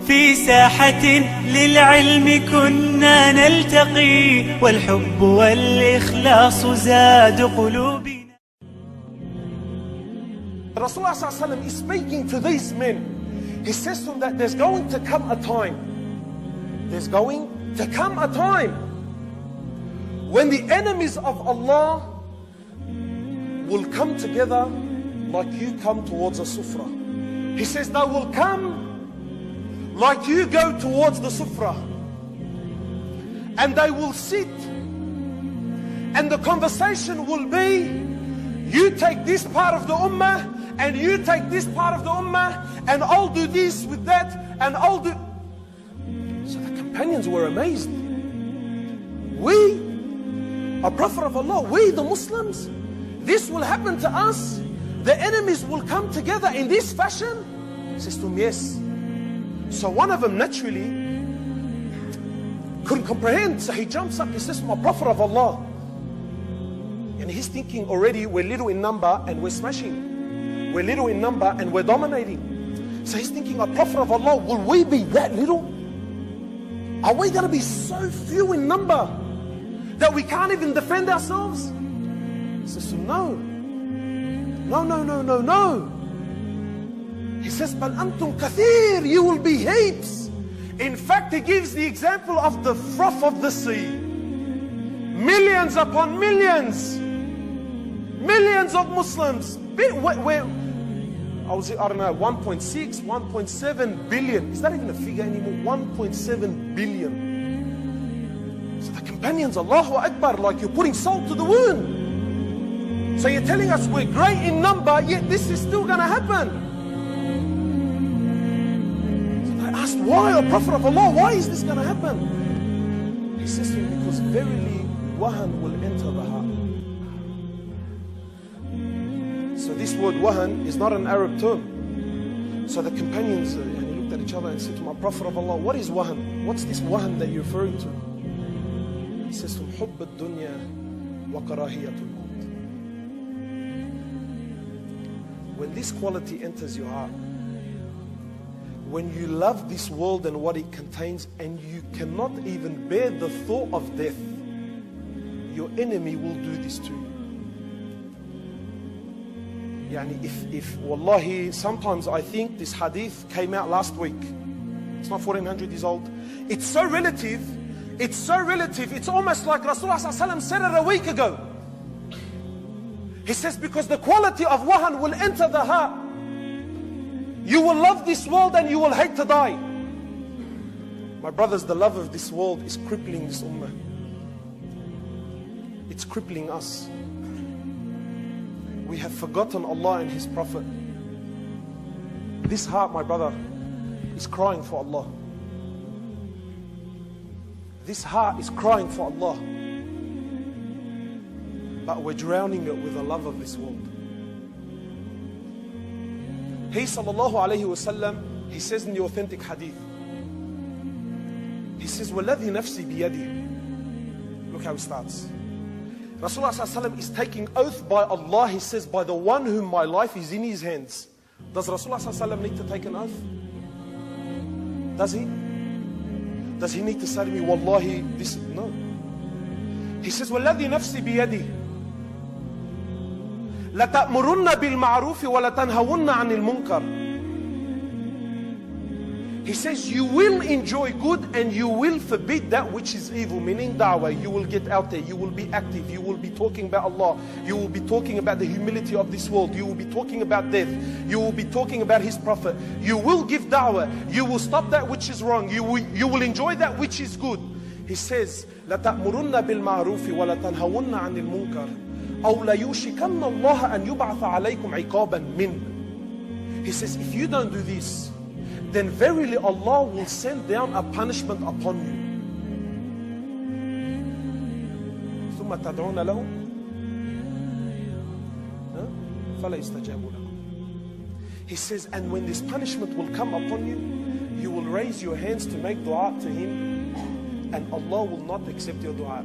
في ساحة للعلم كنا نلتقي والحب والإخلاص زاد قلوبنا. Rasulullah ﷺ is speaking to these men. He says to them that there's going to come a time when the enemies of Allah will come together like you come towards a sufra. He says they will come like you go towards the sufra, and they will sit, and the conversation will be, you take this part of the ummah and you take this part of the ummah, and I'll do this with that, and I'll do. So the companions were amazed. We, a prophet of Allah, we the Muslims, this will happen to us? The enemies will come together in this fashion? He says to them, yes. So one of them naturally couldn't comprehend. So he jumps up, he says, I'm a prophet of Allah. And he's thinking already, we're little in number and we're smashing. We're little in number and we're dominating. So he's thinking, a prophet of Allah, will we be that little? Are we going to be so few in number that we can't even defend ourselves? He says, no. No. He says, "Bal antum kathir, you will be heaps." In fact, he gives the example of the froth of the sea. Millions upon millions. Millions of Muslims. I don't know, 1.6, 1.7 billion. Is that even a figure anymore? 1.7 billion. So the companions, Allahu Akbar, like you're putting salt to the wound. So you're telling us we're great in number, yet this is still going to happen. Asked, why, O Prophet of Allah, why is this going to happen? He says to him, because verily wahan will enter the heart. So this word wahan is not an Arab term. So the companions looked at each other and said to my Prophet of Allah, what is wahan? What's this wahan that you're referring to? He says to him, hubb ad-dunya wa karahiyatul maut. When this quality enters your heart, when you love this world and what it contains, and you cannot even bear the thought of death, your enemy will do this to you. Yani if wallahi, sometimes I think this hadith came out last week. It's not 1400 years old. It's so relative. It's almost like Rasulullah ﷺ said it a week ago. He says, because the quality of wahan will enter the heart. You will love this world and you will hate to die. My brothers, the love of this world is crippling this ummah. It's crippling us. We have forgotten Allah and His Prophet. This heart, my brother, is crying for Allah. This heart is crying for Allah. But we're drowning it with the love of this world. He sallallahu alayhi wa sallam, he says in the authentic hadith, he says, وَالَّذِي نَفْسِي بِيَدِهِ. Look how it starts. Rasulullah sallallahu alayhi wa sallam is taking oath by Allah. He says, by the one whom my life is in his hands. Does Rasulullah sallallahu alayhi wa sallam need to take an oath? Does he? Does he need to say to me, wallahi, this? No. He says, وَالَّذِي نَفْسِي بِيَدِهِ لَتَأْمُرُنَّ بِالْمَعْرُوفِ وَلَتَنْهَوُنَّ عَنِ الْمُنْكَرِ. He says, you will enjoy good and you will forbid that which is evil, meaning da'wah. You will get out there, you will be active, you will be talking about Allah, you will be talking about the humility of this world, you will be talking about death, you will be talking about His Prophet, you will give da'wah, you will stop that which is wrong, you will enjoy that which is good. He says, لَتَأْمُرُنَّ بِالْمَعْرُوفِ وَلَتَنْهَوُنَّ عَنِ الْمُنْكَرِ أَوْ لَيُوشِكَنَّ اللَّهَ أَنْ يُبْعَثَ عَلَيْكُمْ عِقَابًا مِّنْهُ. He says, if you don't do this, then verily Allah will send down a punishment upon you. ثُمَّ تَدْعُونَ لَهُ فَلَا يَسْتَجَابُ لَكُمْ. He says, and when this punishment will come upon you, you will raise your hands to make dua to Him, and Allah will not accept your dua.